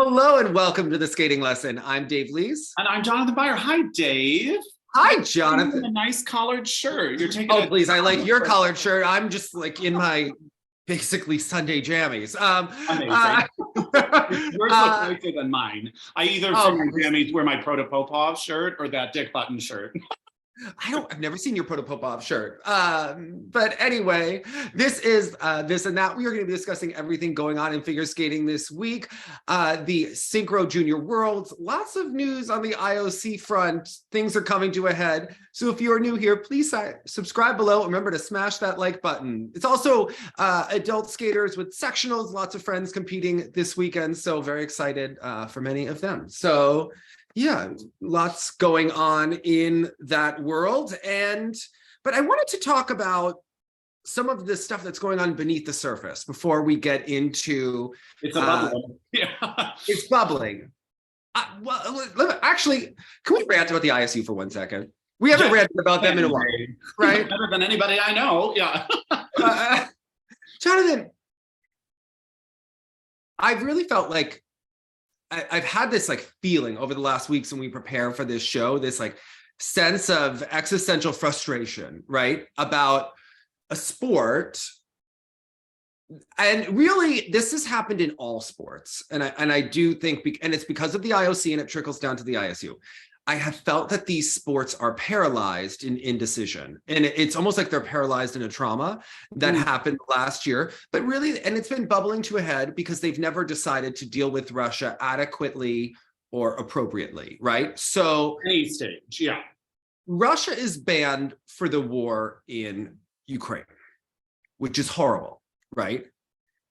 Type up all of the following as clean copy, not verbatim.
Hello and welcome to the skating lesson. I'm Dave Lees. And I'm Jonathan Byer. Hi, Dave. Hi, Jonathan. A nice collared shirt. You're taking. Oh, please! I like your collared shirt. I'm just like in my basically Sunday jammies. Amazing. Yours looks nicer than mine. I either for my jammies wear my Protopopov shirt or that Dick Button shirt. I've never seen your Protopopov shirt. But anyway, this is this and that. We are going to be discussing everything going on in figure skating this week. The Synchro Junior Worlds, lots of news on the IOC front. Things are coming to a head. So if you are new here, please subscribe below. Remember to smash that like button. It's also adult skaters with sectionals, lots of friends competing this weekend. So very excited for many of them. So yeah, lots going on in that world. But I wanted to talk about some of the stuff that's going on beneath the surface before we get into it's bubbling. Yeah. It's bubbling. Actually, can we rant about the ISU for 1 second? We haven't ranted about them in a while, right? Better than anybody I know. Yeah. Jonathan, I've really felt like I've had this like feeling over the last weeks when we prepare for this show, this like sense of existential frustration, right? About a sport. And really, this has happened in all sports. And I do think, and it's because of the IOC and it trickles down to the ISU. I have felt that these sports are paralyzed in indecision. And it's almost like they're paralyzed in a trauma that happened last year. But really, and it's been bubbling to a head because they've never decided to deal with Russia adequately or appropriately, right? So any stage, yeah. Russia is banned for the war in Ukraine, which is horrible, right?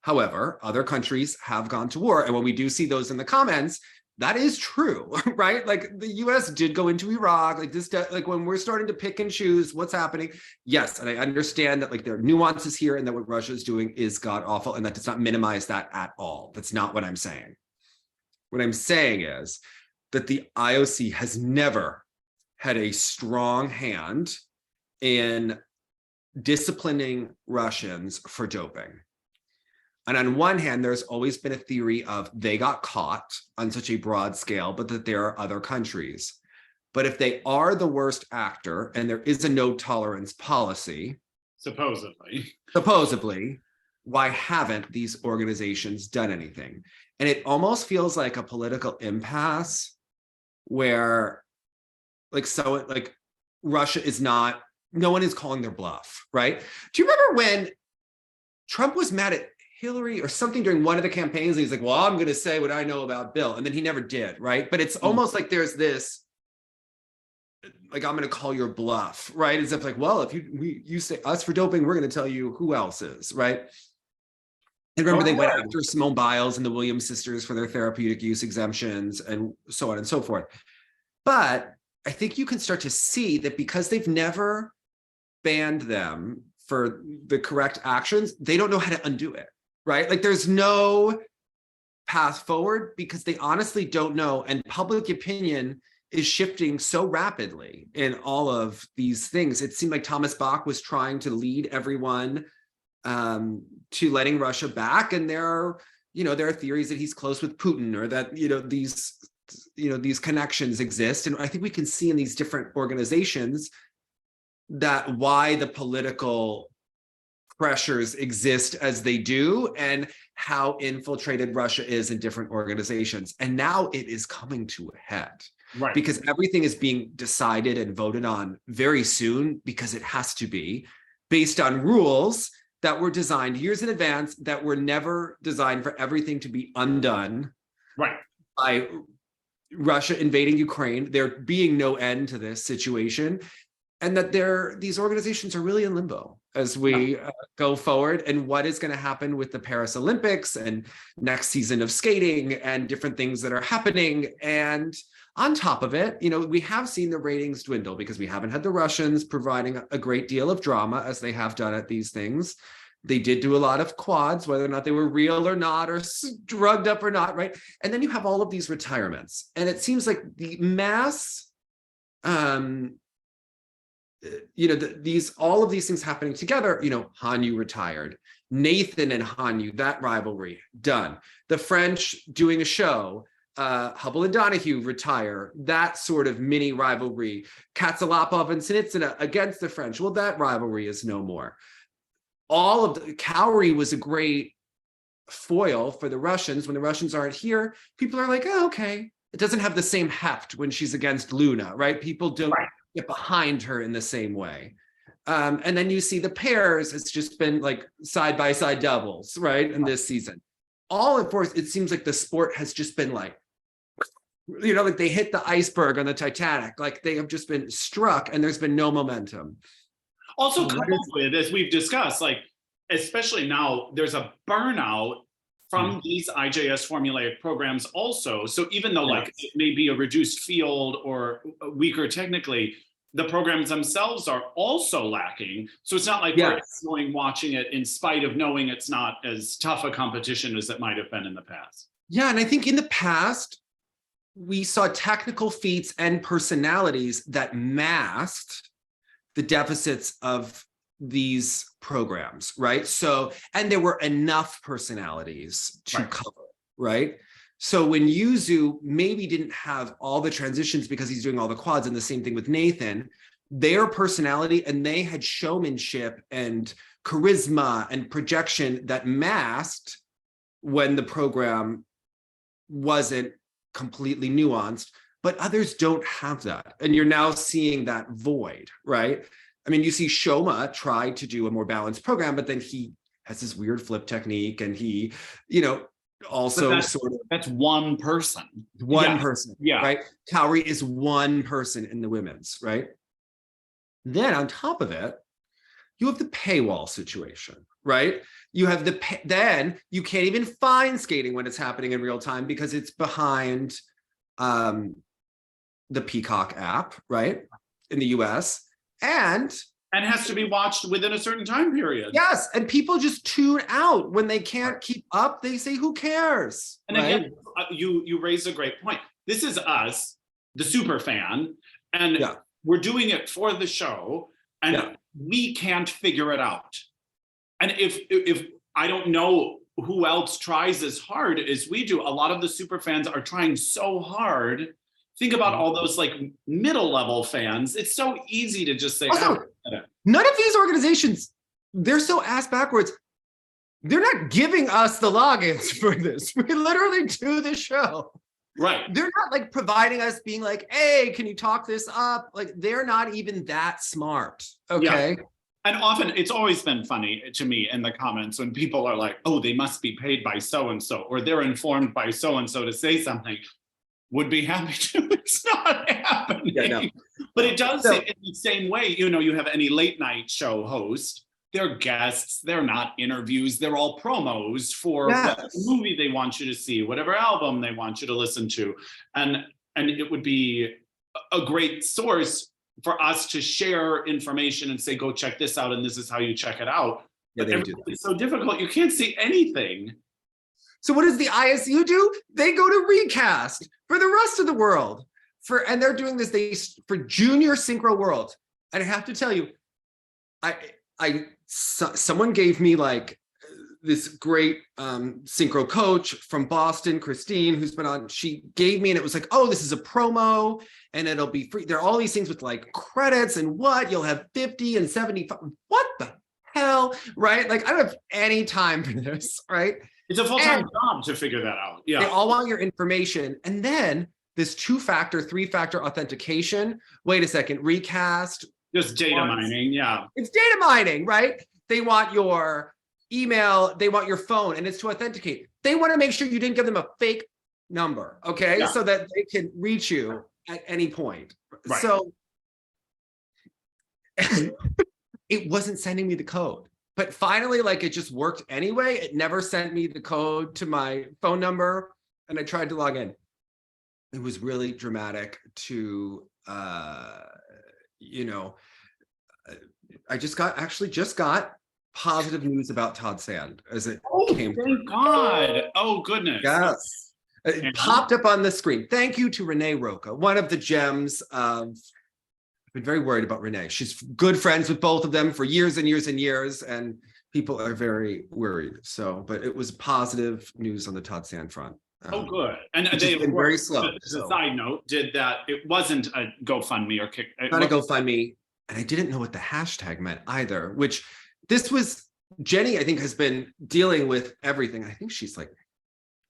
However, other countries have gone to war. And when we do see those in the comments, that is true, right? Like the US did go into Iraq, like this, like when we're starting to pick and choose what's happening. Yes, and I understand that like there are nuances here and that what Russia is doing is god awful, and that does not minimize that at all. That's not what I'm saying. What I'm saying is that the IOC has never had a strong hand in disciplining Russians for doping. And on one hand, there's always been a theory of they got caught on such a broad scale, but that there are other countries. But if they are the worst actor and there is a no tolerance policy, supposedly, why haven't these organizations done anything? And it almost feels like a political impasse where like Russia is not, no one is calling their bluff, right? Do you remember when Trump was mad at Hillary or something during one of the campaigns? He's like, well, I'm going to say what I know about Bill. And then he never did, right? But it's almost like there's this, like, I'm going to call your bluff, right? As if like, well, if you say us for doping, we're going to tell you who else is, right? And remember, they went after Simone Biles and the Williams sisters for their therapeutic use exemptions and so on and so forth. But I think you can start to see that because they've never banned them for the correct actions, they don't know how to undo it. Right? Like there's no path forward because they honestly don't know. And public opinion is shifting so rapidly in all of these things. It seemed like Thomas Bach was trying to lead everyone to letting Russia back. And there are theories that he's close with Putin or that, these connections exist. And I think we can see in these different organizations that why the political pressures exist as they do and how infiltrated Russia is in different organizations. And now it is coming to a head, right? Because everything is being decided and voted on very soon because it has to be based on rules that were designed years in advance that were never designed for everything to be undone, right, by Russia invading Ukraine. There being no end to this situation. And that these organizations are really in limbo as we go forward, and what is going to happen with the Paris Olympics and next season of skating and different things that are happening. And on top of it, we have seen the ratings dwindle because we haven't had the Russians providing a great deal of drama as they have done at these things. They did do a lot of quads, whether or not they were real or not, or drugged up or not, right? And then you have all of these retirements. And it seems like the mass all of these things happening together. Hanyu retired, Nathan and Hanyu, that rivalry, done. The French doing a show, Hubble and Donahue retire, that sort of mini rivalry. Katsalapov and Sinitsina against the French, well, that rivalry is no more. All of the Cowrie was a great foil for the Russians. When the Russians aren't here, people are like, oh, okay. It doesn't have the same heft when she's against Luna, right? People don't get behind her in the same way. And then you see the pairs, it's just been like side-by-side doubles, right? In this season. All of course, it seems like the sport has just been like, you know, like they hit the iceberg on the Titanic, like they have just been struck and there's been no momentum. Also coupled with, as we've discussed, like, especially now, there's a burnout from these IJS formulaic programs also. So even though like it may be a reduced field or weaker technically, the programs themselves are also lacking. So it's not like we're enjoying watching it in spite of knowing it's not as tough a competition as it might have been in the past. Yeah, and I think in the past, we saw technical feats and personalities that masked the deficits of these programs, right? So, and there were enough personalities to cover, right? So when Yuzu maybe didn't have all the transitions because he's doing all the quads, and the same thing with Nathan, their personality and they had showmanship and charisma and projection that masked when the program wasn't completely nuanced, but others don't have that. And you're now seeing that void, right? I mean, you see Shoma try to do a more balanced program, but then he has this weird flip technique and he, you know, also sort of— That's one person. One person, right? Cowrie is one person in the women's, right? Then on top of it, you have the paywall situation, right? You have then you can't even find skating when it's happening in real time because it's behind the Peacock app, right? In the US. And has to be watched within a certain time period. Yes, and people just tune out when they can't keep up. They say, "Who cares?" And again, you raise a great point. This is us, the super fan, and we're doing it for the show, and we can't figure it out. And if I don't know who else tries as hard as we do, a lot of the super fans are trying so hard. Think about all those like middle level fans. It's so easy to just say, also, none of these organizations, they're so ass backwards. They're not giving us the logins for this. We literally do the show. Right. They're not like providing us being like, hey, can you talk this up? Like they're not even that smart. Okay. Yeah. And often it's always been funny to me in the comments when people are like, oh, they must be paid by so-and-so, or they're informed by so-and-so to say something. Would be happy to. It's not happening. Yeah, no. But it does in the same way, you know, you have any late night show host, they're guests, they're not interviews, they're all promos for whatever movie they want you to see, whatever album they want you to listen to. And it would be a great source for us to share information and say, go check this out, and this is how you check it out. Yeah, but it's so difficult, you can't see anything. So what does the ISU do? They go to recast for the rest of the world. And they're doing this for Junior Synchro Worlds. And I have to tell you, someone gave me like this great synchro coach from Boston, Christine, who's been on, she gave me, and it was like, oh, this is a promo and it'll be free. There are all these things with like credits and you'll have 50 and 75. What the hell, right? Like I don't have any time for this, right? It's a full-time job to figure that out. Yeah. They all want your information. And then this 2-factor, 3-factor authentication. Wait a second, recast. Just data mining, yeah. It's data mining, right? They want your email, they want your phone, and it's to authenticate. They want to make sure you didn't give them a fake number, okay? Yeah. So that they can reach you at any point. Right. So it wasn't sending me the code. But finally, like it just worked anyway. It never sent me the code to my phone number, and I tried to log in. It was really dramatic to, you know, I just got positive news about Todd Sand as it came. Thank God. Oh, goodness. Yes. It popped up on the screen. Thank you to Renee Roca, one of the gems of, I've been very worried about Renee. She's good friends with both of them for years and years and years. And people are very worried. So, but it was positive news on the Todd Sand front. Oh, good. And Which they, has been very slow. as a side note, did that, it wasn't a GoFundMe or kick. Not a GoFundMe. And I didn't know what the hashtag meant either, which this was, Jenny, I think, has been dealing with everything. I think she's like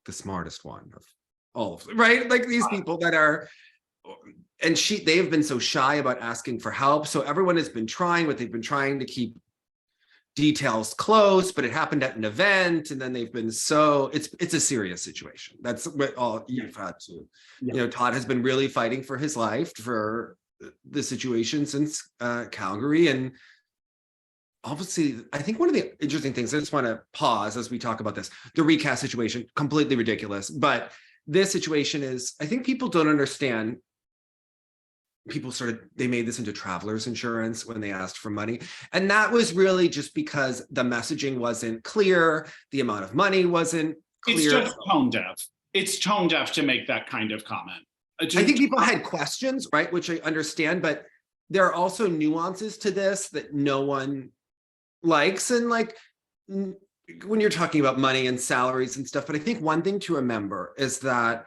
the smartest one of all of them, right? Like these people that are, and they have been so shy about asking for help. So everyone has been trying, but they've been trying to keep details close, but it happened at an event, and then they've been it's a serious situation. That's what all you've had to, Todd has been really fighting for his life, for the situation since Calgary. And obviously, I think one of the interesting things, I just want to pause as we talk about this, the recast situation, completely ridiculous. But this situation is, I think people don't understand. People they made this into traveler's insurance when they asked for money. And that was really just because the messaging wasn't clear. The amount of money wasn't clear. It's just tone deaf. It's tone deaf to make that kind of comment. I think people had questions, right? Which I understand, but there are also nuances to this that no one likes. And like, when you're talking about money and salaries and stuff, but I think one thing to remember is that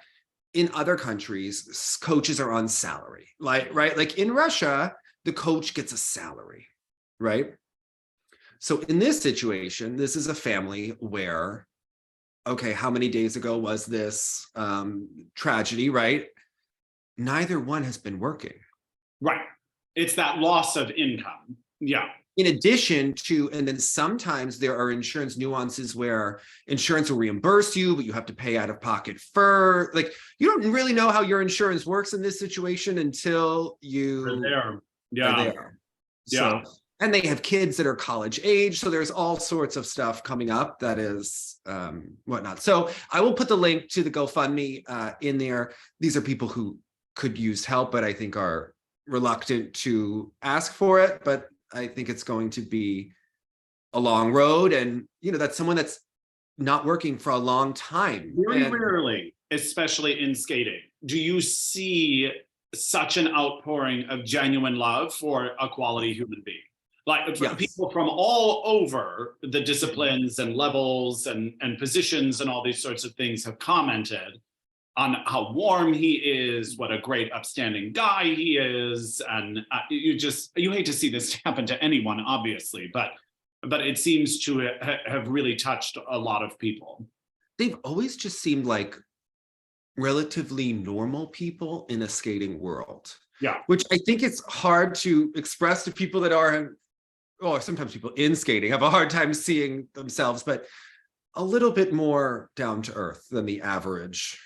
in other countries, coaches are on salary, right? Like in Russia, the coach gets a salary, right? So in this situation, this is a family where, okay, how many days ago was this tragedy, right? Neither one has been working. Right. It's that loss of income. Yeah. In addition to, and then sometimes there are insurance nuances where insurance will reimburse you, but you have to pay out of pocket for, like, you don't really know how your insurance works in this situation until you are there. Yeah. Are there. Yeah. So, and they have kids that are college age. So there's all sorts of stuff coming up that is whatnot. So I will put the link to the GoFundMe in there. These are people who could use help, but I think are reluctant to ask for it. But I think it's going to be a long road. And, that's someone that's not working for a long time. Very rarely, especially in skating, do you see such an outpouring of genuine love for a quality human being. Like yes. People from all over the disciplines and levels and positions and all these sorts of things have commented on how warm he is, what a great upstanding guy he is. And you hate to see this happen to anyone, obviously, but it seems to have really touched a lot of people. They've always just seemed like relatively normal people in a skating world. Yeah. Which I think it's hard to express to people that are, or sometimes people in skating have a hard time seeing themselves, but a little bit more down to earth than the average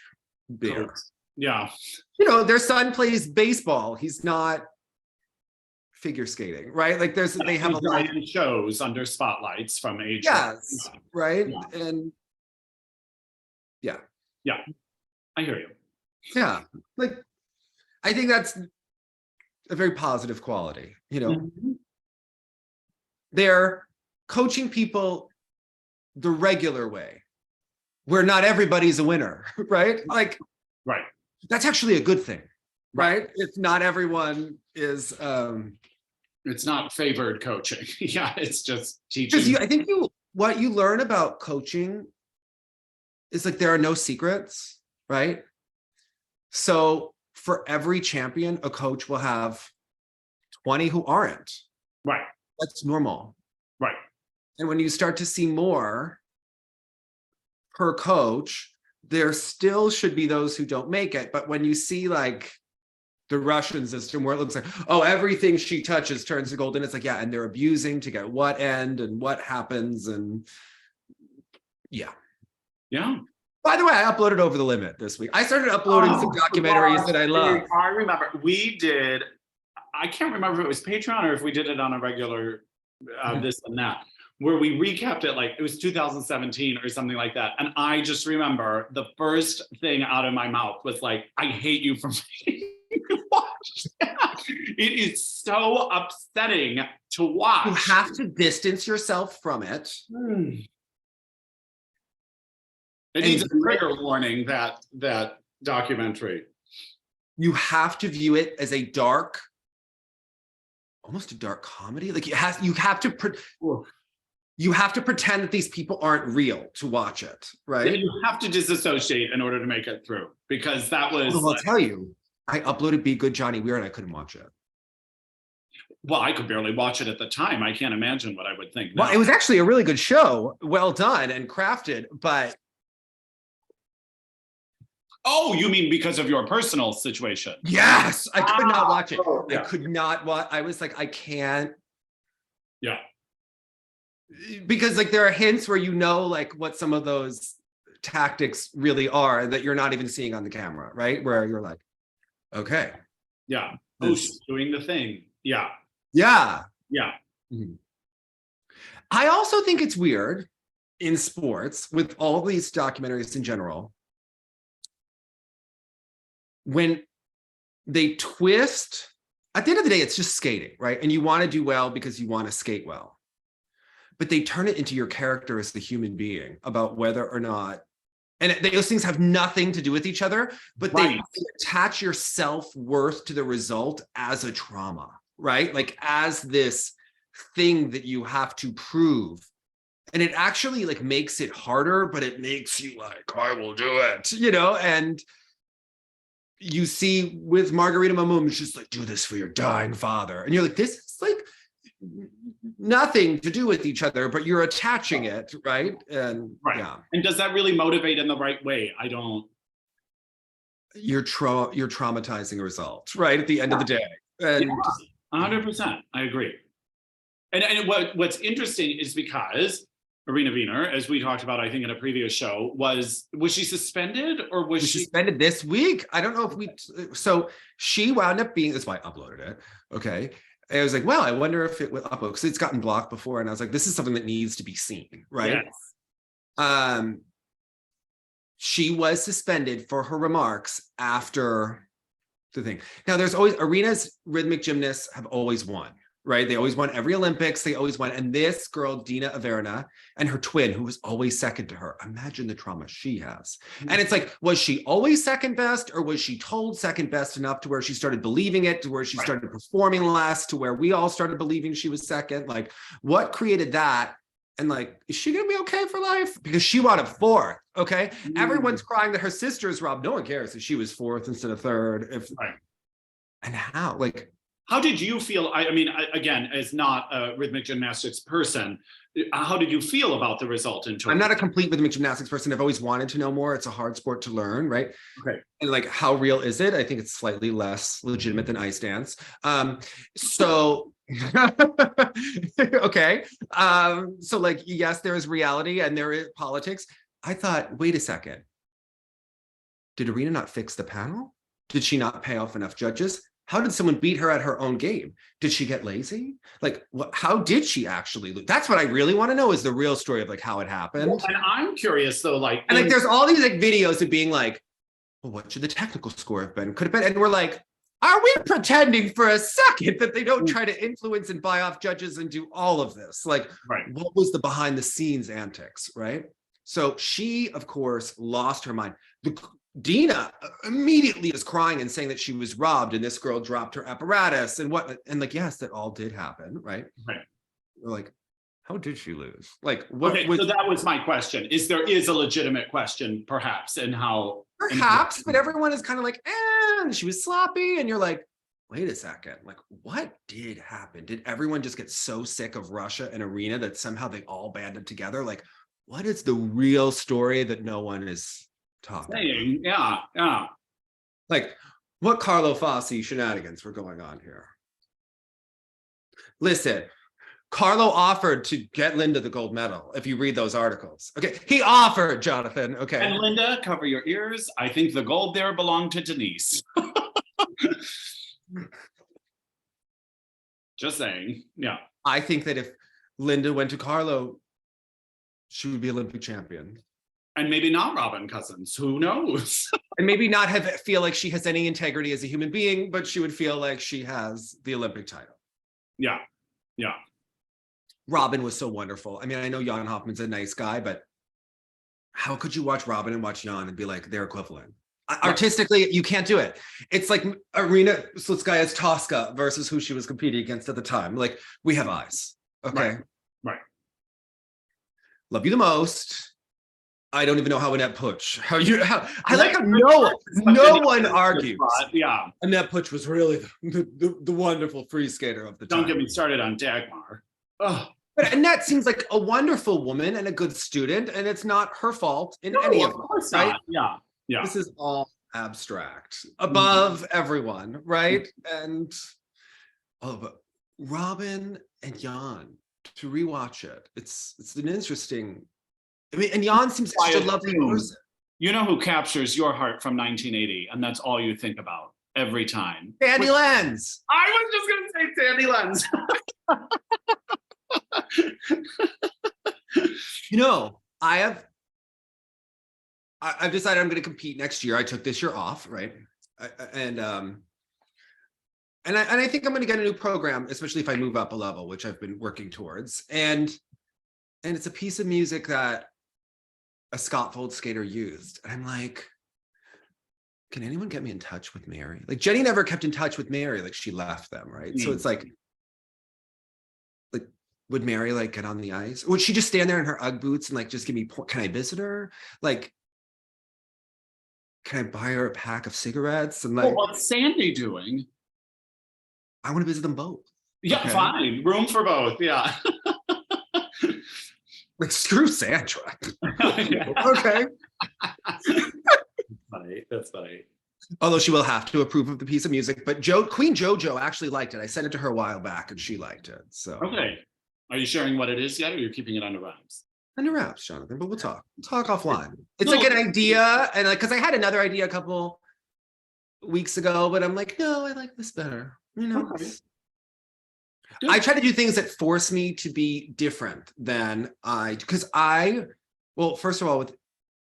bear. Yeah. Their son plays baseball. He's not figure skating, right? Like they have a lot of shows under spotlights from age. Yes, right? Yeah. And yeah, I hear you. Yeah, like I think that's a very positive quality. Mm-hmm. They're coaching people the regular way, where not everybody's a winner, right? Like, right. That's actually a good thing, right? If not everyone is. It's not favored coaching. Yeah, it's just teaching. Because I think what you learn about coaching is like there are no secrets, right? So for every champion, a coach will have 20 who aren't. Right. That's normal. Right. And when you start to see more per coach, there still should be those who don't make it. But when you see like the Russian system where it looks like, oh, everything she touches turns to gold, and it's like, yeah, and they're abusing to get what end and what happens. And yeah. Yeah. By the way, I uploaded Over the Limit this week. I started uploading some documentaries that I love. I remember we did, I can't remember if it was Patreon or if we did it on a regular this and that, where we recapped it, like it was 2017 or something like that. And I just remember the first thing out of my mouth was like, I hate you for watch that. It is so upsetting to watch. You have to distance yourself from it. It needs a trigger warning, that documentary. You have to view it as a dark, almost a dark comedy. Like you have to. you have to pretend that these people aren't real to watch it, right? You have to disassociate in order to make it through, because that was. Well, I'll tell you, I uploaded Be Good Johnny Weir and I couldn't watch it. Well, I could barely watch it at the time. I can't imagine what I would think now. Well, it was actually a really good show, well done and crafted, but. Oh, you mean because of your personal situation? Yes, I could not watch it. Yeah. I could not watch. I was like, I can't. Yeah. Because like there are hints where you know like what some of those tactics really are that you're not even seeing on the camera, right? Where you're like, okay. Yeah. Oh, she's doing the thing. Yeah. Yeah. Yeah. Mm-hmm. I also think it's weird in sports with all these documentaries in general when they twist. At the end of the day, it's just skating, right? And you want to do well because you want to skate well. But they turn it into your character as the human being about whether or not, and those things have nothing to do with each other, but they attach your self-worth to the result as a trauma, right? Like as this thing that you have to prove. And it actually like makes it harder, but it makes you like, I will do it, you know? And you see with Margarita Mamum, she's like, do this for your dying father. And you're like, this is like nothing to do with each other, but you're attaching it, right? And yeah. And does that really motivate in the right way? I don't. You're traumatizing results, right? At the end of the day. And 100%. I agree. And what's interesting is because Irina Viner, as we talked about, I think in a previous show, was she suspended or was she suspended this week? I don't know if so she wound up being, that's why I uploaded it. Okay. I was like, well, I wonder if it will upload because it's gotten blocked before. And I was like, this is something that needs to be seen, right? Yes. She was suspended for her remarks after the thing. Now, there's always, Irina's rhythmic gymnasts have always won, right? They always won every Olympics. They always won. And this girl, Dina Averna, and her twin, who was always second to her, imagine the trauma she has. Mm-hmm. And it's like, was she always second best, or was she told second best enough to where she started believing it, to where she started performing less, to where we all started believing she was second? Like, what created that? And like, is she gonna be okay for life? Because she wanted fourth, okay? Mm-hmm. Everyone's crying that her sister's robbed. No one cares if she was fourth instead of third. And how, like, how did you feel? I mean, again, as not a rhythmic gymnastics person, how did you feel about the result in Tokyo? I'm not a complete rhythmic gymnastics person. I've always wanted to know more. It's a hard sport to learn, right? Okay. And like, how real is it? I think it's slightly less legitimate than ice dance. So, okay. So like, yes, there is reality and there is politics. I thought, wait a second. Did Irina not fix the panel? Did she not pay off enough judges? How did someone beat her at her own game? Did she get lazy? Like, how did she actually lose? That's what I really want to know, is the real story of like how it happened. Well, and I'm curious though, like, and like there's all these like videos of being like, well, what should the technical score have been? Could have been, and we're like, are we pretending for a second that they don't try to influence and buy off judges and do all of this? Like, what was the behind the scenes antics, right? So she, of course, lost her mind. Dina immediately is crying and saying that she was robbed and this girl dropped her apparatus and what, and like, yes, that all did happen, right? We're like, how did she lose? Like, what? Okay, so that was my question. Is there a legitimate question, perhaps, and how? Perhaps, but everyone is kind of like, and she was sloppy, and you're like, wait a second, like, what did happen? Did everyone just get so sick of Russia and Irina that somehow they all banded together? Like, what is the real story that no one is talking about? Yeah. Like, what Carlo Fassi shenanigans were going on here? Listen, Carlo offered to get Linda the gold medal, if you read those articles. Okay, he offered, Jonathan, okay. And Linda, cover your ears. I think the gold there belonged to Denise. Just saying, yeah. I think that if Linda went to Carlo, she would be Olympic champion. And maybe not Robin Cousins, who knows? And maybe not feel like she has any integrity as a human being, but she would feel like she has the Olympic title. Yeah. Robin was so wonderful. I mean, I know Jan Hoffman's a nice guy, but how could you watch Robin and watch Jan and be like, they're equivalent? Artistically, you can't do it. It's like Irina Slutskaya's Tosca versus who she was competing against at the time. Like, we have eyes, okay? Right. love you the most. I don't even know how Annette Puch. I like how no one argues. Yeah. Annette Puch was really the wonderful free skater of the time. Don't get me started on Dagmar. Oh. But Annette seems like a wonderful woman and a good student, and it's not her fault in any of course right? not. Yeah. Yeah. This is all abstract, above everyone, right? And but Robin and Jan, to rewatch it, it's an interesting. I mean, and Jan seems like such a lovely person. You know who captures your heart from 1980, and that's all you think about every time. Sandy Lenz. I was just going to say Sandy Lenz. You know, I've decided I'm going to compete next year. I took this year off, right? And I think I'm going to get a new program, especially if I move up a level, which I've been working towards. And it's a piece of music that a Scotfold skater used. And I'm like, can anyone get me in touch with Mary? Like Jenny never kept in touch with Mary, like she left them, right? So it's like, would Mary like get on the ice? Would she just stand there in her Ugg boots and like just give me, can I visit her? Like, can I buy her a pack of cigarettes? And like, what's Sandy doing? I want to visit them both. Yeah, okay. Fine. Room for both. Yeah. Like screw Sandra. Okay. That's funny. Although she will have to approve of the piece of music, but Queen JoJo actually liked it. I sent it to her a while back and she liked it. So okay. Are you sharing what it is yet, or you're keeping it under wraps? Under wraps, Jonathan, but we'll talk offline. It's like an idea, and like because I had another idea a couple weeks ago, but I'm like, no, I like this better. You know. Okay. I try to do things that force me to be different than well, first of all,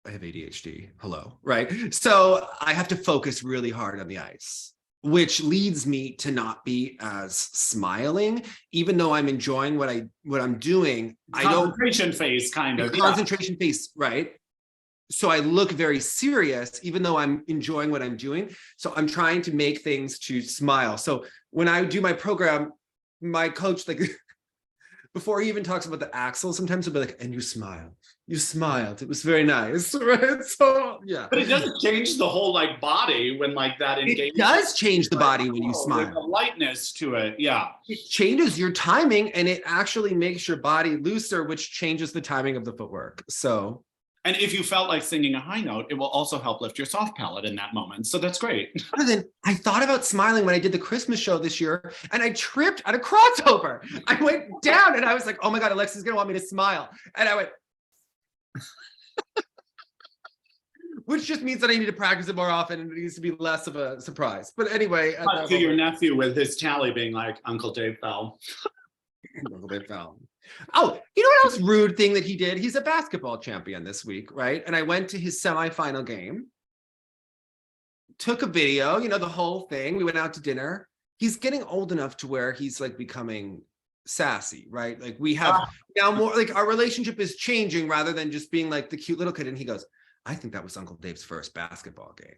I have ADHD, hello, right? So I have to focus really hard on the ice, which leads me to not be as smiling, even though I'm enjoying what I'm doing. Concentration face, kind of. Concentration face, right? So I look very serious, even though I'm enjoying what I'm doing. So I'm trying to make things to smile. So when I do my program, my coach, like, before he even talks about the axle, sometimes he'll be like, and you smiled. It was very nice, right? So yeah. But it doesn't change the whole like body when like that engagement. It does change the body when you smile. There's a lightness to it, yeah. It changes your timing and it actually makes your body looser, which changes the timing of the footwork. So. And if you felt like singing a high note, it will also help lift your soft palate in that moment. So that's great. Then I thought about smiling when I did the Christmas show this year and I tripped at a crossover. I went down and I was like, oh my God, Alexa's gonna want me to smile. And I went, which just means that I need to practice it more often and it needs to be less of a surprise. But anyway. To your nephew with his tally being like, Uncle Dave fell. Uncle Dave fell. Oh, you know what else rude thing that he did? He's a basketball champion this week, right? And I went to his semifinal game, took a video, you know, the whole thing. We went out to dinner. He's getting old enough to where he's like becoming sassy, right? Like we have now more, like our relationship is changing rather than just being like the cute little kid. And he goes, I think that was Uncle Dave's first basketball game.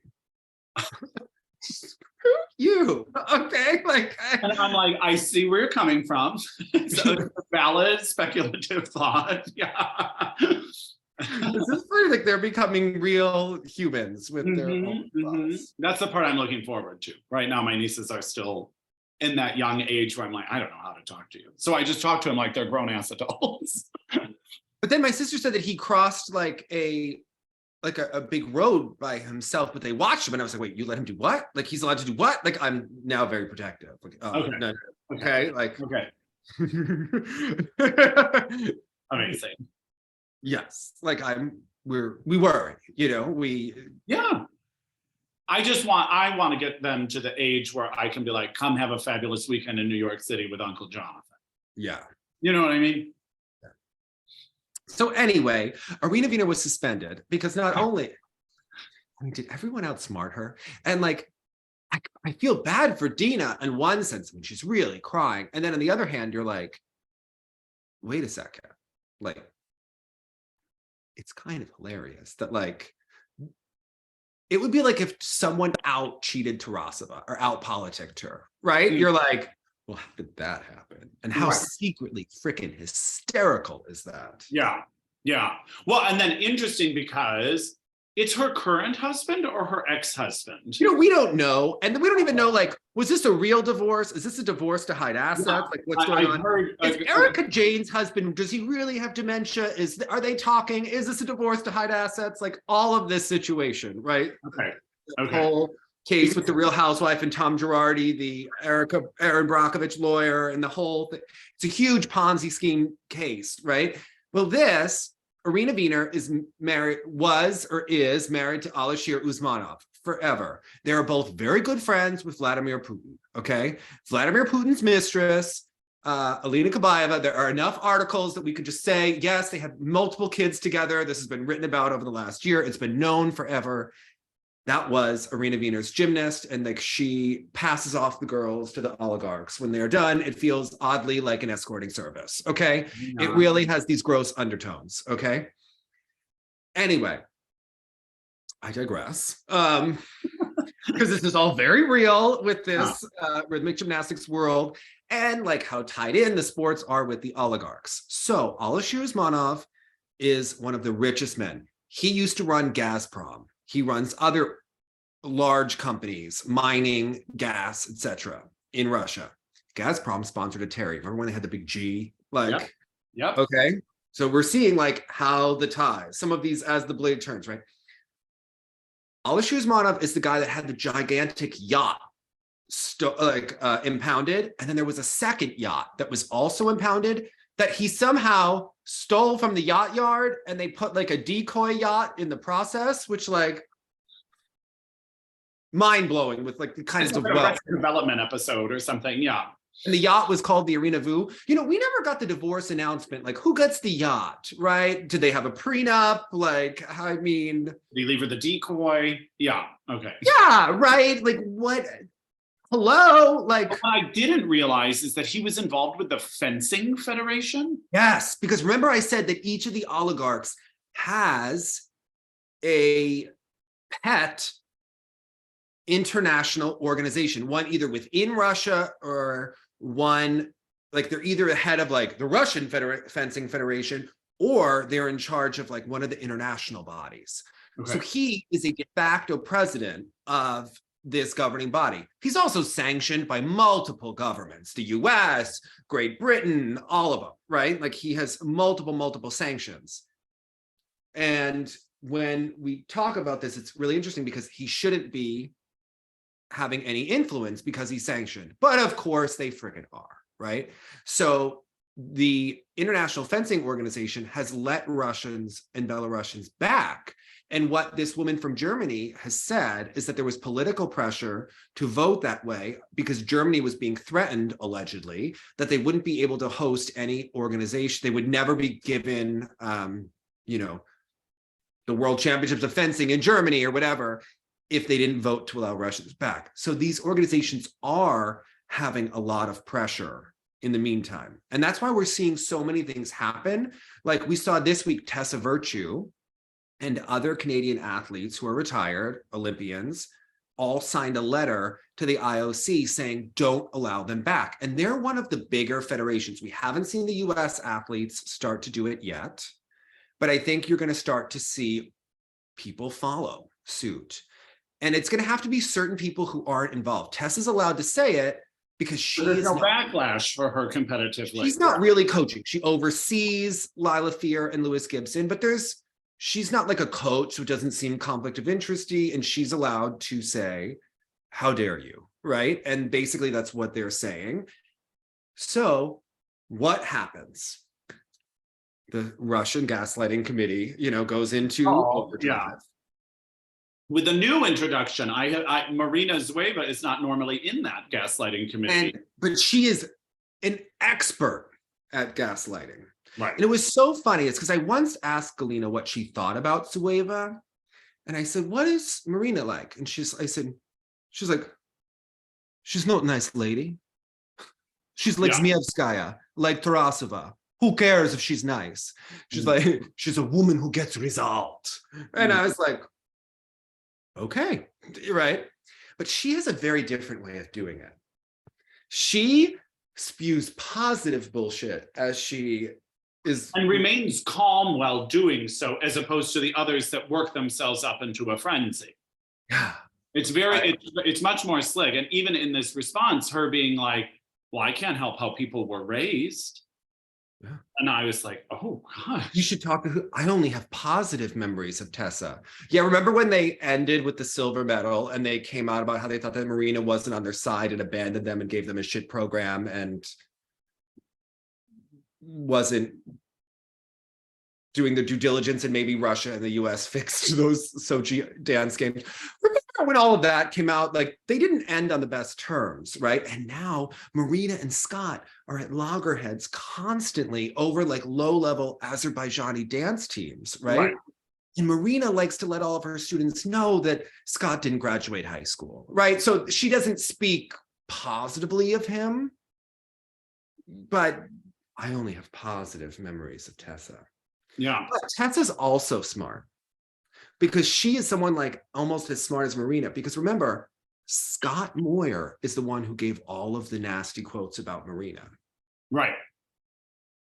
You okay? Like, and I'm like, I see where you're coming from. It's a valid speculative thought. Yeah. This is pretty like they're becoming real humans with their own thoughts. That's the part I'm looking forward to. Right now, my nieces are still in that young age where I'm like, I don't know how to talk to you. So I just talk to them like they're grown ass adults. But then my sister said that he crossed like a big road by himself, but they watched him and I was like, wait, you let him do what? Like he's allowed to do what? Like I'm now very protective. Like, oh, okay. No. Okay. Like, okay. Amazing. Yes. Like we were, you know, yeah. I want to get them to the age where I can be like, come have a fabulous weekend in New York City with Uncle Jonathan. Yeah. You know what I mean? So anyway, Irina Viner was suspended because not only, did everyone outsmart her? And like, I feel bad for Dina in one sense. I mean, she's really crying. And then on the other hand, you're like, wait a second. Like, it's kind of hilarious that like, it would be like if someone out cheated Tarasova or out politicked her, right? You're like, well, how did that happen? And how secretly freaking hysterical is that? Yeah. Yeah. Well, and then interesting because it's her current husband or her ex-husband. We don't know. And we don't even know, like, was this a real divorce? Is this a divorce to hide assets? Yeah. Like, what's going on? Heard, Is Erica Jane's husband, does he really have dementia? Are they talking? Is this a divorce to hide assets? Like, all of this situation, right? Okay. The whole case with the Real Housewife and Tom Girardi, the Erin Brockovich lawyer, and the whole thing. It's a huge Ponzi scheme case, right? Well, Irina Viner is married to Alishir Usmanov forever. They are both very good friends with Vladimir Putin, okay? Vladimir Putin's mistress, Alina Kabaeva, there are enough articles that we could just say, yes, they had multiple kids together. This has been written about over the last year. It's been known forever. That was Irina Viner's gymnast, and like she passes off the girls to the oligarchs. When they're done, it feels oddly like an escorting service, okay? Yeah. It really has these gross undertones, okay? Anyway, I digress. Because this is all very real with this rhythmic gymnastics world, and like how tied in the sports are with the oligarchs. So Alishir Usmanov is one of the richest men. He used to run Gazprom. He runs other large companies, mining, gas, etc. in Russia. Gazprom sponsored Eteri. Remember when they had the big G? Like, yep. Okay. So we're seeing like how the ties, some of these as the blade turns, right? Alishir Usmanov is the guy that had the gigantic yacht impounded. And then there was a second yacht that was also impounded that he somehow stole from the yacht yard, and they put like a decoy yacht in the process, which like mind-blowing with like the kinds of wealth. Development episode or something, yeah. And the yacht was called the Irina Vu. We never got the divorce announcement. Like, who gets the yacht, right? Did they have a prenup? Like, I mean... Did he leave her the decoy? Yeah, okay. Yeah, right? Like, what... Hello, like what I didn't realize is that he was involved with the fencing federation. Yes, because remember I said that each of the oligarchs has a pet international organization, one either within Russia or one like they're either the head of like the Russian fencing federation or they're in charge of like one of the international bodies. Okay. So he is a de facto president of this governing body. He's also sanctioned by multiple governments, the US, Great Britain, all of them, right? Like he has multiple sanctions. And when we talk about this, it's really interesting because he shouldn't be having any influence because he's sanctioned. But of course they freaking are, right? So the International Fencing Organization has let Russians and Belarusians back. And what this woman from Germany has said is that there was political pressure to vote that way because Germany was being threatened, allegedly, that they wouldn't be able to host any organization. They would never be given, the World Championships of Fencing in Germany or whatever, if they didn't vote to allow Russians back. So these organizations are having a lot of pressure in the meantime. And that's why we're seeing so many things happen. Like we saw this week, Tessa Virtue and other Canadian athletes who are retired, Olympians, all signed a letter to the IOC saying, don't allow them back. And they're one of the bigger federations. We haven't seen the US athletes start to do it yet, but I think you're going to start to see people follow suit. And it's going to have to be certain people who aren't involved. Tessa's allowed to say it because there's no backlash for her competitively. She's not really coaching. She oversees Lila Fear and Lewis Gibson, but she's not like a coach who doesn't seem conflict of interest-y, and she's allowed to say, how dare you, right? And basically that's what they're saying. So what happens? The Russian gaslighting committee, goes into overdrive. Yeah. With the new introduction, Marina Zoueva is not normally in that gaslighting committee. But she is an expert at gaslighting. Right. And it was so funny. It's because I once asked Galina what she thought about Zoueva. And I said, what is Marina like? And she's like, she's not a nice lady. She's like Zmievskaya, like Tarasova. Who cares if she's nice? She's like, she's a woman who gets results. And I was like, okay, right. But she has a very different way of doing it. She spews positive bullshit as she is and remains calm while doing so, as opposed to the others that work themselves up into a frenzy. yeah. It's it's much more slick. And even in this response, her being like, well, I can't help how people were raised. Yeah. And I was like, oh gosh. You should talk to who. I only have positive memories of Tessa. Yeah, remember when they ended with the silver medal and they came out about how they thought that Marina wasn't on their side and abandoned them and gave them a shit program and wasn't doing the due diligence, and maybe Russia and the US fixed those Sochi dance games. Remember when all of that came out, like they didn't end on the best terms, right? And now Marina and Scott are at loggerheads constantly over like low-level Azerbaijani dance teams, right? And Marina likes to let all of her students know that Scott didn't graduate high school, right? So she doesn't speak positively of him, but I only have positive memories of Tessa. Yeah. But Tessa's also smart because she is someone like almost as smart as Marina. Because remember, Scott Moyer is the one who gave all of the nasty quotes about Marina. Right.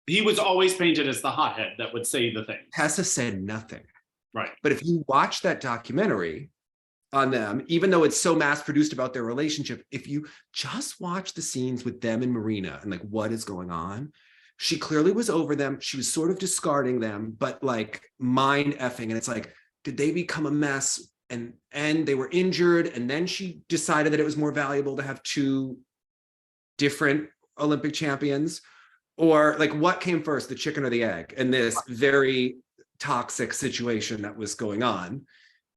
He was always painted as the hothead that would say the thing. Tessa said nothing. Right. But if you watch that documentary on them, even though it's so mass produced about their relationship, if you just watch the scenes with them and Marina and like what is going on, she clearly was over them. She was sort of discarding them, but like mind effing. And it's like, did they become a mess and they were injured? And then she decided that it was more valuable to have two different Olympic champions, or like what came first, the chicken or the egg, in this very toxic situation that was going on.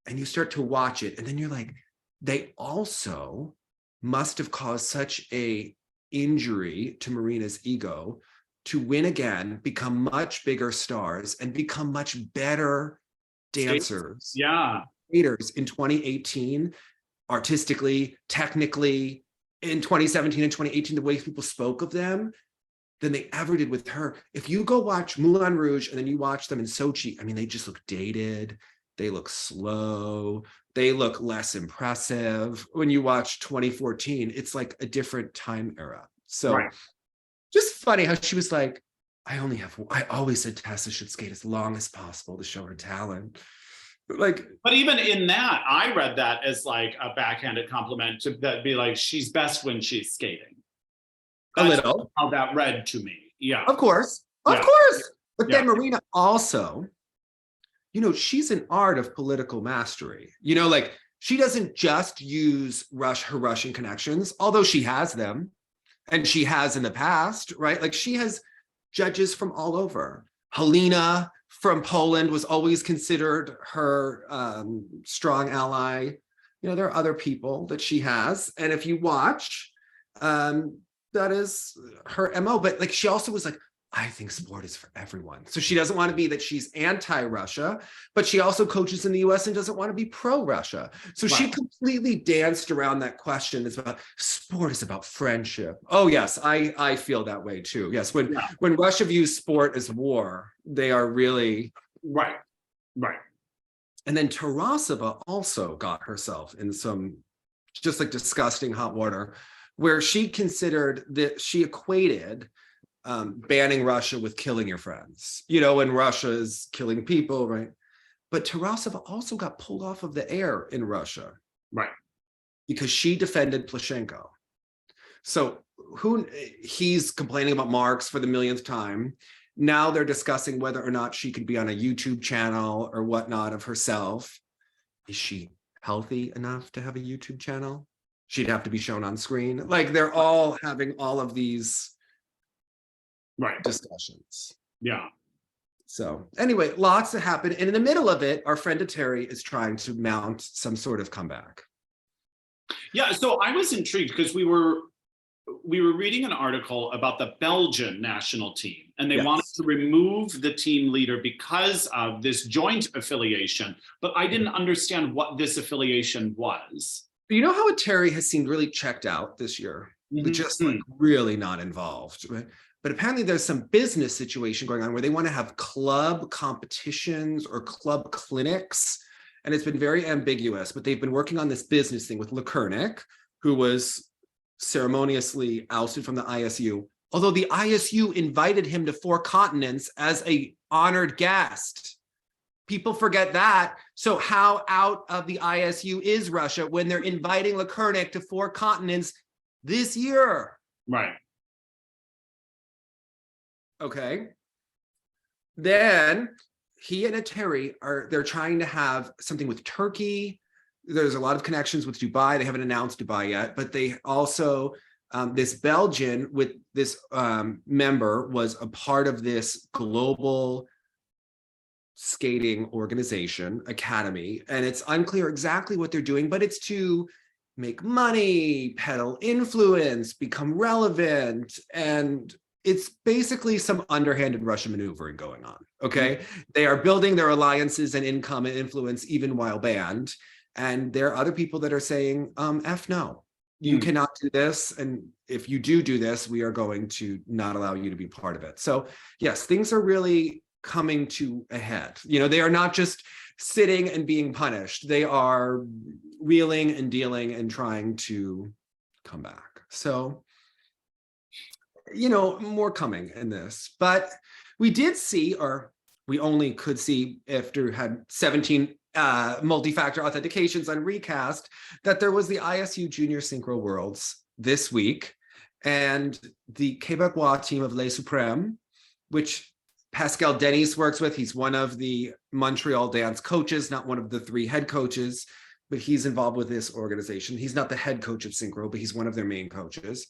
And you start to watch it and then you're like, they also must have caused such a injury to Marina's ego to win again, become much bigger stars and become much better dancers. Yeah. Skaters in 2018, artistically, technically, in 2017 and 2018, the way people spoke of them than they ever did with her. If you go watch Moulin Rouge and then you watch them in Sochi, I mean, they just look dated. They look slow. They look less impressive. When you watch 2014, it's like a different time era. So just funny how she was like, I always said Tessa should skate as long as possible to show her talent. But even in that, I read that as like a backhanded compliment to be like, she's best when she's skating. A little. How that read to me. Yeah. Of course. Of course. But then Marina also, you know, she's an art of political mastery. You know, like she doesn't just use her Russian connections, although she has them. And she has in the past, right? Like she has judges from all over. Helena from Poland was always considered her strong ally. You know, there are other people that she has. And if you watch, that is her MO. But like she also was like, I think sport is for everyone. So she doesn't want to be that she's anti-Russia, but she also coaches in the US and doesn't want to be pro-Russia. So she completely danced around that question. It's about sport is about friendship. Oh yes, I feel that way too. Yes, when Russia views sport as war, they are really right. And then Tarasova also got herself in some just like disgusting hot water, where she considered that she equated banning Russia with killing your friends, you know, when Russia is killing people, right? But Tarasova also got pulled off of the air in Russia, right? Because she defended Plushenko. So he's complaining about Marx for the millionth time. Now they're discussing whether or not she could be on a YouTube channel or whatnot of herself. Is she healthy enough to have a YouTube channel? She'd have to be shown on screen. Like they're all having all of these discussions. Yeah. So anyway, lots to happen. And in the middle of it, our friend Eteri is trying to mount some sort of comeback. Yeah. So I was intrigued because we were reading an article about the Belgian national team, and they wanted to remove the team leader because of this joint affiliation. But I didn't understand what this affiliation was. You know how Eteri has seemed really checked out this year, just like really not involved, right? But apparently there's some business situation going on where they want to have club competitions or club clinics. And it's been very ambiguous, but they've been working on this business thing with Lakernik, who was ceremoniously ousted from the ISU although the ISU invited him to 4 continents as a honored guest. People forget that. So how out of the ISU is Russia when they're inviting Lakernik to 4 continents this year? Right. Okay. Then he and Eteri they're trying to have something with Turkey. There's a lot of connections with Dubai. They haven't announced Dubai yet, but they also, this Belgian with this member was a part of this global skating organization, academy, and it's unclear exactly what they're doing, but it's to make money, peddle influence, become relevant, and it's basically some underhanded Russian maneuvering going on, okay? They are building their alliances and income and influence even while banned, and there are other people that are saying, F no, you cannot do this, and if you do this, we are going to not allow you to be part of it. So yes, things are really coming to a head. You know, they are not just sitting and being punished. They are wheeling and dealing and trying to come back. So, you know, more coming in this. But we did see, or we only could see after had 17 multi-factor authentications on Recast, that there was the ISU Junior Synchro Worlds this week. And the Québécois team of Les Suprêmes, which Pascal Denis works with. He's one of the Montreal dance coaches, not one of the 3 head coaches, but he's involved with this organization. He's not the head coach of Synchro, but he's one of their main coaches.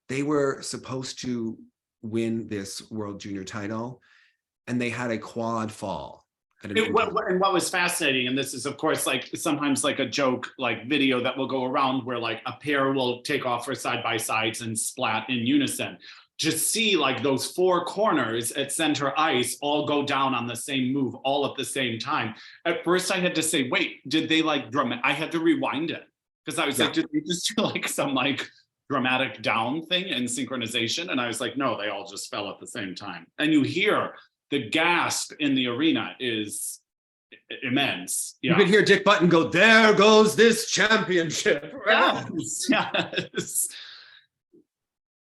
They were supposed to win this World Junior title, and they had a quad fall. And what was fascinating, and this is of course like sometimes like a joke like video that will go around where like a pair will take off for side by sides and splat in unison. Just see like those 4 corners at center ice all go down on the same move all at the same time. At first I had to say, wait, did they like I had to rewind it because I was like, did they just do like some like dramatic down thing in synchronization? And I was like, no, they all just fell at the same time. And you hear the gasp in the arena is immense. Yeah. You could hear Dick Button go, there goes this championship. Yes, yes.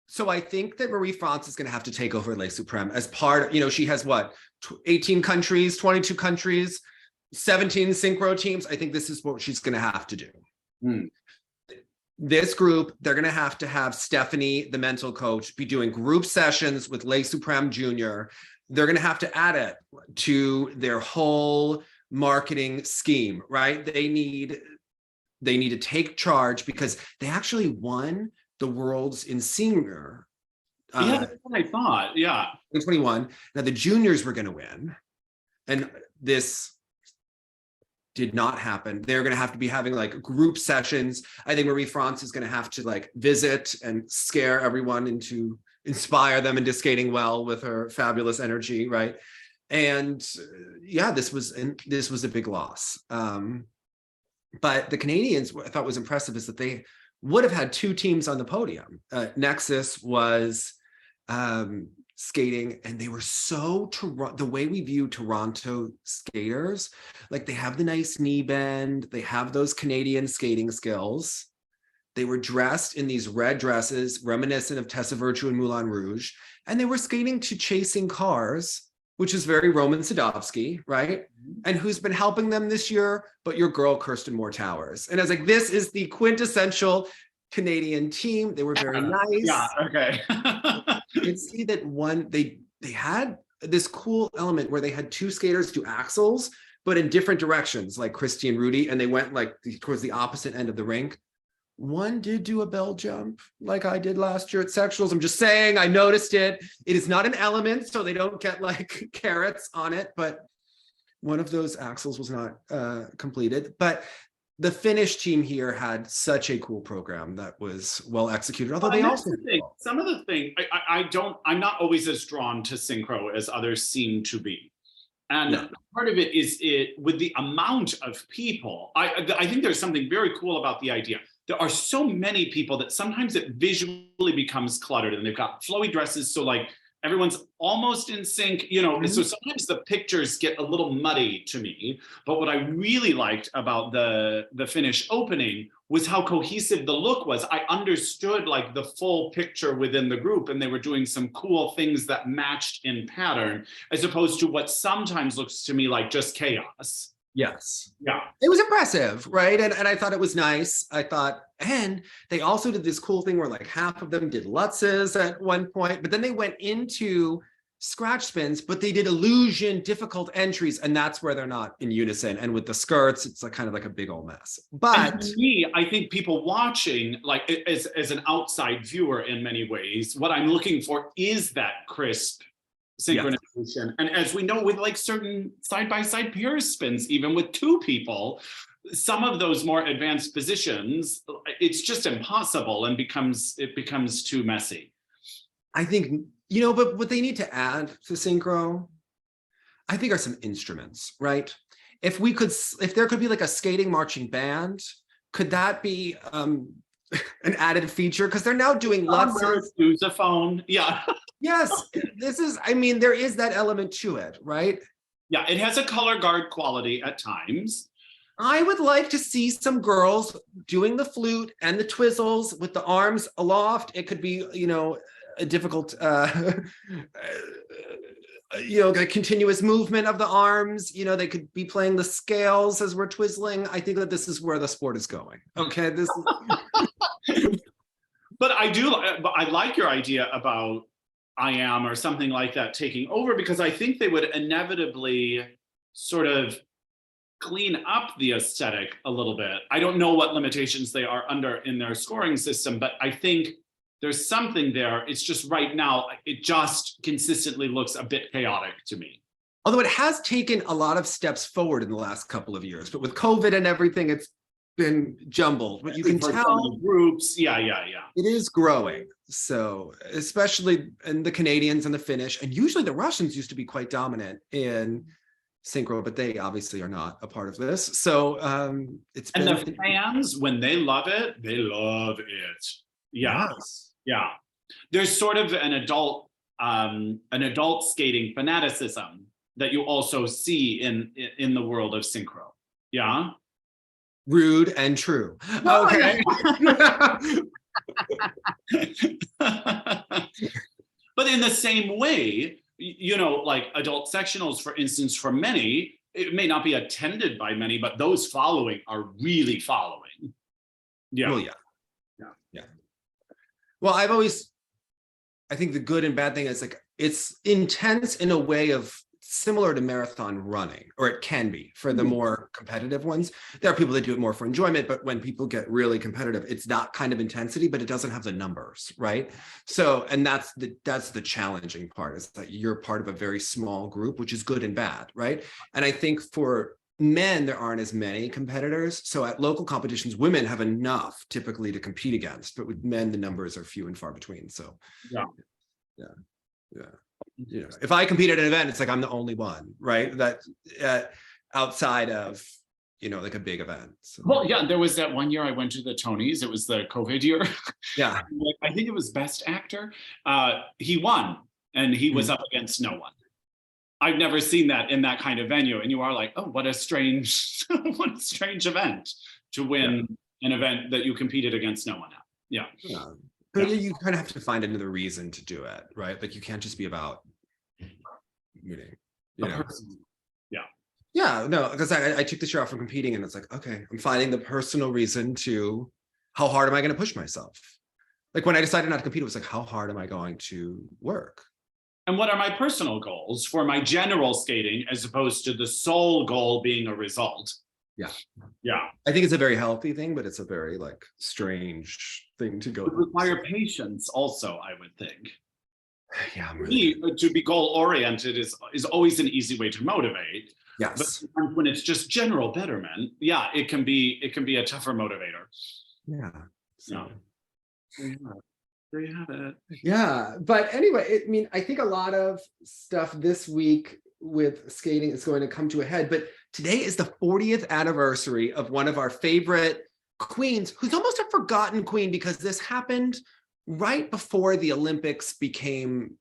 So I think that Marie-France is going to have to take over Les Suprêmes as part, you know, she has what, 18 countries, 22 countries, 17 synchro teams. I think this is what she's going to have to do. This group, they're going to have Stephanie, the mental coach, be doing group sessions with Les Suprêmes Junior. They're going to have to add it to their whole marketing scheme, right? They need to take charge because they actually won the Worlds in senior. Yeah, that's what I thought. Yeah. 2021. Now the juniors were going to win, and this did not happen. They're going to have to be having like group sessions. I think Marie-France is going to have to like visit and scare everyone into inspire them into skating well with her fabulous energy, right? And yeah, this was a big loss. But the Canadians, what I thought was impressive is that they would have had 2 teams on the podium. Nexus was skating, and they were so the way we view Toronto skaters, like they have the nice knee bend, they have those Canadian skating skills. They were dressed in these red dresses reminiscent of Tessa Virtue and Moulin Rouge, and they were skating to Chasing Cars, which is very Roman Sadovsky, right? And who's been helping them this year, but your girl, Kirsten Moore Towers. And I was like, this is the quintessential Canadian team. They were very nice. Yeah, okay. You can see that they had this cool element where they had 2 skaters do axles, but in different directions, like Christy and Rudy, and they went like towards the opposite end of the rink. One did do a bell jump like I did last year at sectionals. I'm just saying, I noticed it. It is not an element, so they don't get like carrots on it, but one of those axles was not completed. But the Finnish team here had such a cool program that was well executed, although they also some of the thing I'm not always as drawn to synchro as others seem to be. And part of it is with the amount of people, I think there's something very cool about the idea. There are so many people that sometimes it visually becomes cluttered, and they've got flowy dresses. So like everyone's almost in sync, so sometimes the pictures get a little muddy to me, but what I really liked about the Finnish opening was how cohesive the look was. I understood like the full picture within the group, and they were doing some cool things that matched in pattern, as opposed to what sometimes looks to me like just chaos. Yes. Yeah. It was impressive, right? And I thought it was nice. And they also did this cool thing where like half of them did Lutzes at one point, but then they went into scratch spins, but they did illusion, difficult entries, and that's where they're not in unison. And with the skirts, it's like kind of like a big old mess. But for me, I think people watching, like as an outside viewer in many ways, what I'm looking for is that crisp synchronization. Yes. And as we know, with like certain side-by-side pair spins, even with two people, some of those more advanced positions, it's just impossible and it becomes too messy. I think, but what they need to add to synchro, I think, are some instruments, right? If there could be like a skating marching band, could that be an added feature? Because they're now doing Lutzes. Sousaphone, yeah. Yes, there is that element to it, right? Yeah, it has a color guard quality at times. I would like to see some girls doing the flute and the twizzles with the arms aloft. It could be, a difficult, a continuous movement of the arms. They could be playing the scales as we're twizzling. I think that this is where the sport is going. Okay, this is... But I like your idea about I Am or something like that taking over, because I think they would inevitably sort of clean up the aesthetic a little bit. I don't know what limitations they are under in their scoring system, but I think there's something there. It's just right now, it just consistently looks a bit chaotic to me. Although it has taken a lot of steps forward in the last couple of years, but with COVID and everything, it's been jumbled. But you can tell groups, yeah. It is growing. So especially in the Canadians and the Finnish, and usually the Russians used to be quite dominant in synchro, but they obviously are not a part of this. So it's been... And the fans, when they love it, they love it. Yeah. Yes. Yeah. There's sort of an adult skating fanaticism that you also see in the world of synchro. Yeah. Rude and true. Okay. But in the same way, like adult sectionals, for instance, for many, it may not be attended by many, but those following are really following. Yeah. Well, yeah. Well, I think the good and bad thing is like, it's intense in a way of similar to marathon running, or it can be for the more competitive ones. There are people that do it more for enjoyment, but when people get really competitive, it's that kind of intensity, but it doesn't have the numbers, right? So, and that's the challenging part, is that you're part of a very small group, which is good and bad, right? And I think for men, there aren't as many competitors. So at local competitions, women have enough typically to compete against, but with men, the numbers are few and far between. So yeah. If I compete at an event, it's like I'm the only one, right? That outside of, like a big event. So. Well, yeah, there was that one year I went to the Tonys. It was the COVID year. Yeah. I think it was Best Actor. He won, and he was up against no one. I've never seen that in that kind of venue. And you are like, oh, what a strange event to win an event that you competed against no one at. Yeah. But you kind of have to find another reason to do it, right? Like you can't just be about winning. Yeah, no, because I took this year off from competing, and it's like, okay, I'm finding the personal reason to how hard am I going to push myself? Like when I decided not to compete, it was like, how hard am I going to work? And what are my personal goals for my general skating, as opposed to the sole goal being a result? Yeah. I think it's a very healthy thing, but it's a very strange thing to go. It would require patience also, I would think. Yeah, to be goal oriented is always an easy way to motivate. Yes. But when it's just general betterment, it can be a tougher motivator. Yeah. So. There you have it. Yeah, but anyway, I think a lot of stuff this week with skating is going to come to a head, but today is the 40th anniversary of one of our favorite queens, who's almost a forgotten queen, because this happened right before the Olympics became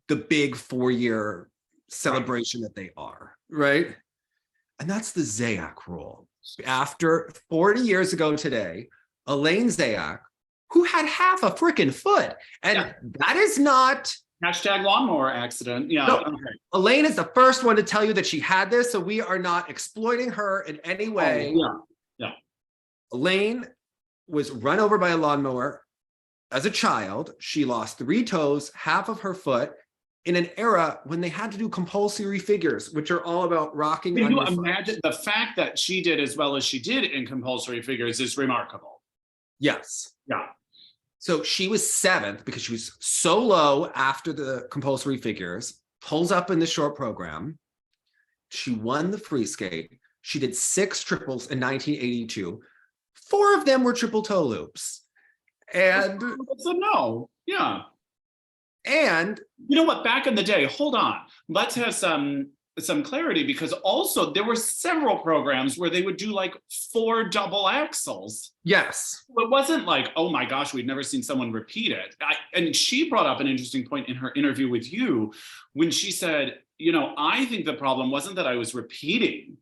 the big 4-year celebration that they are, right? And that's the Zayak rule. After 40 years ago today, Elaine Zayak, who had half a freaking foot, and that is not Hashtag lawnmower accident. Yeah. no, Okay. Elaine is the first one to tell you that she had this, so we are not exploiting her in any way. Oh, yeah. Elaine was run over by a lawnmower as a child. She lost 3 toes, half of her foot, in an era when they had to do compulsory figures, which are all about rocking. Can you imagine the fact that she did as well as she did in compulsory figures is remarkable. Yes. Yeah. So she was 7th because she was so low after the compulsory figures, pulls up in the short program. She won the free skate. She did 6 triples in 1982. 4 of them were triple toe loops. And so no, yeah. And you know what? Back in the day, hold on. Let's have some clarity, because also there were several programs where they would do like 4 double axles. Yes. It wasn't like, oh my gosh, we've never seen someone repeat it. And she brought up an interesting point in her interview with you when she said, you know, I think the problem wasn't that I was repeating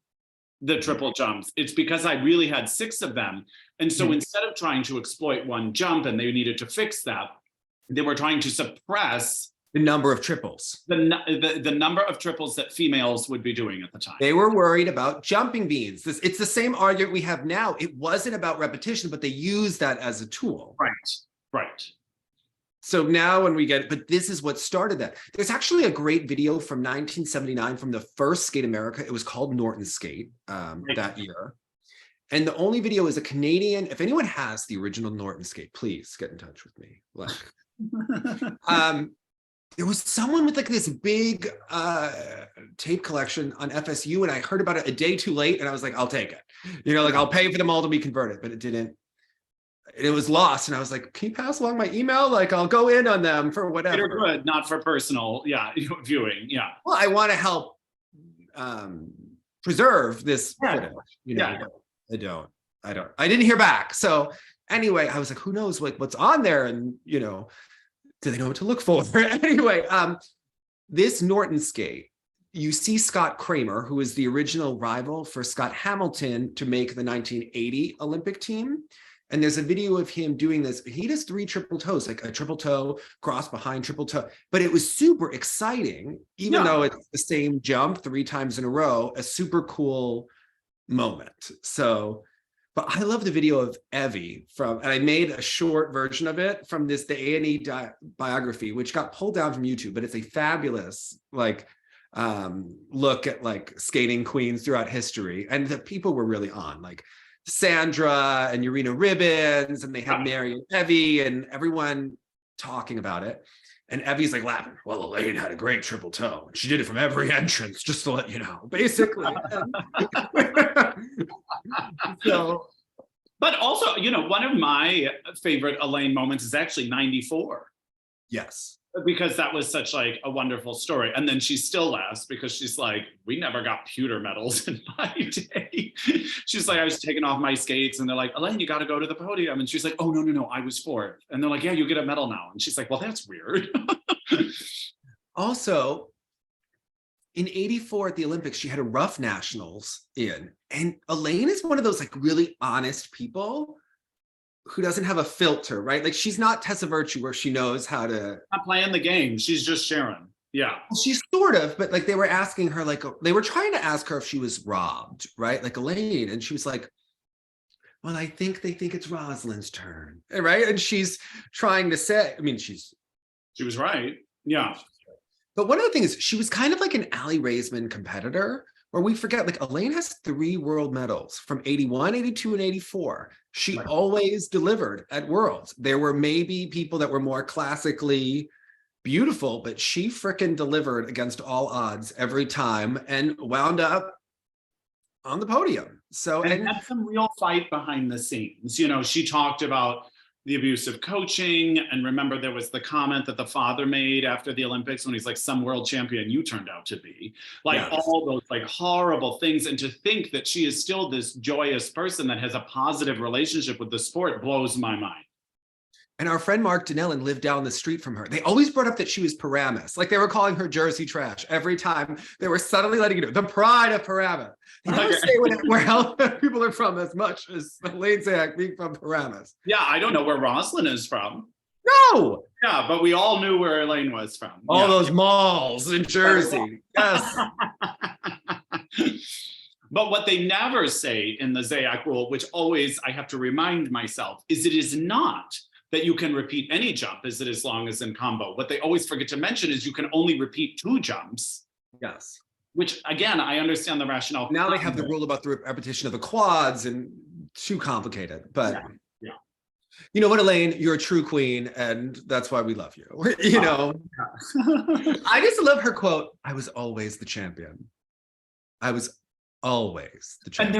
the triple jumps. It's because I really had 6 of them. And so instead of trying to exploit one jump and they needed to fix that, they were trying to suppress the number of triples. The number of triples that females would be doing at the time. They were worried about jumping beans. It's the same argument we have now. It wasn't about repetition, but they used that as a tool. Right. So now when we get, but this is what started that. There's actually a great video from 1979 from the first Skate America. It was called Norton Skate that year. And the only video is a Canadian. If anyone has the original Norton Skate, please get in touch with me. There was someone with like this big tape collection on FSU, and I heard about it a day too late, and I was like, I'll take it. You know, like I'll pay for them all to be converted, but it didn't. It was lost, and I was like, can you pass along my email? Like I'll go in on them for whatever. They're good, not for personal, viewing, yeah. Well, I want to help preserve this footage. You know, I don't. I didn't hear back. So anyway, I was like, who knows like what's on there, and you know. Do they know what to look for? Anyway, this Norton skate, you see Scott Kramer, who is the original rival for Scott Hamilton to make the 1980 Olympic team. And there's a video of him doing this. He does 3 triple toes, like a triple toe, cross behind triple toe. But it was super exciting, even though it's the same jump 3 times in a row, a super cool moment. So, but I love the video of Evie and I made a short version of it from the A&E biography, which got pulled down from YouTube, but it's a fabulous look at like skating queens throughout history. And the people were really on, like Sandra and Urena Ribbons, and they had Mary and Evie and everyone talking about it. And Evie's like laughing. Well, Elaine had a great triple toe. She did it from every entrance, just to let you know, basically. So, but also, you know, one of my favorite Elaine moments is actually 94. Yes. Because that was such like a wonderful story. And then she still laughs because she's like, we never got pewter medals in my day. She's like, I was taking off my skates and they're like, Elaine, you got to go to the podium. And she's like, oh, no, I was 4th. And they're like, yeah, you get a medal now. And she's like, well, that's weird. Also, in 84 at the Olympics, she had a rough nationals in. And Elaine is one of those like really honest people who doesn't have a filter, right? Like she's not Tessa Virtue where she knows how to. Not playing the game. She's just Sharon. Yeah. She's sort of, but like they were asking her, like they were trying to ask her if she was robbed, right? Like Elaine. And she was like, well, I think they think it's Rosalind's turn, right? And she's trying to say, I mean, she was right. Yeah. But one of the things is she was kind of like an Allie Raisman competitor, where we forget, like Elaine has 3 world medals from 81, 82, and 84. She always delivered at Worlds. There were maybe people that were more classically beautiful, but she frickin' delivered against all odds every time and wound up on the podium. So and had some real fight behind the scenes. You know, she talked about the abuse of coaching. And remember, there was the comment that the father made after the Olympics when he's like, some world champion you turned out to be. Like all those like horrible things. And to think that she is still this joyous person that has a positive relationship with the sport blows my mind. And our friend Mark Donnellan lived down the street from her. They always brought up that she was Paramus. Like they were calling her Jersey trash every time. They were suddenly letting you know the pride of Paramus. They never say where people are from as much as Elaine Zayak being from Paramus. Yeah, I don't know where Roslyn is from. No. Yeah, but we all knew where Elaine was from. All those malls in Jersey. Yes. But what they never say in the Zayak rule, which always I have to remind myself, is it is not that you can repeat any jump as long as in combo. What they always forget to mention is you can only repeat 2 jumps. Yes. Which again, I understand the rationale. Now they have the rule about the repetition of the quads and too complicated, but yeah. You know what, Elaine, you're a true queen and that's why we love you. You know, I just love her quote. I was always the champion. I was always the champion. And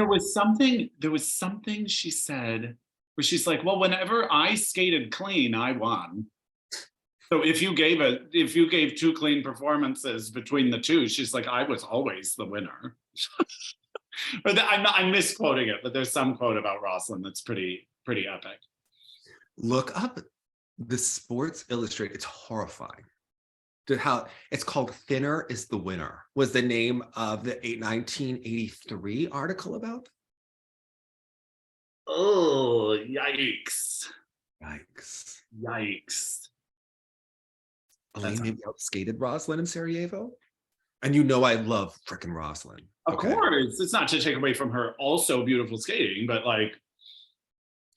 there was something she said where she's like, well, whenever I skated clean, I won. So if you gave 2 clean performances between the 2, she's like, I was always the winner. I'm misquoting it, but there's some quote about Roslyn that's pretty epic. Look up the Sports Illustrated. It's horrifying. How it's called "Thinner is the Winner" was the name of the 1983 article about. Oh, yikes. Yikes. Yikes. Elaine maybe outskated Roslyn in Sarajevo. And you know I love frickin' Roslyn. Of course. It's not to take away from her also beautiful skating, but like.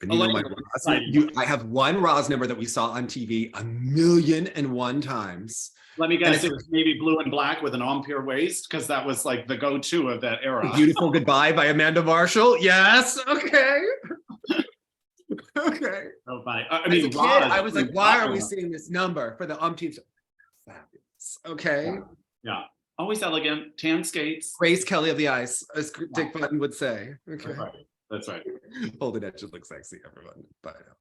And you know my I have one Ros number that we saw on TV 1,000,001 times. Let me guess, it was maybe blue and black with an Empire waist, because that was like the go-to of that era. Beautiful Goodbye by Amanda Marshall. Yes. Okay. Okay. So funny. I mean, as a kid, I was like, why are we seeing this number for the umpteenth? Fabulous. Okay. Yeah. Always elegant, tan skates. Grace Kelly of the Ice, as Dick Button would say. Okay. That's right. Hold it, it should look sexy, everyone. Bye now.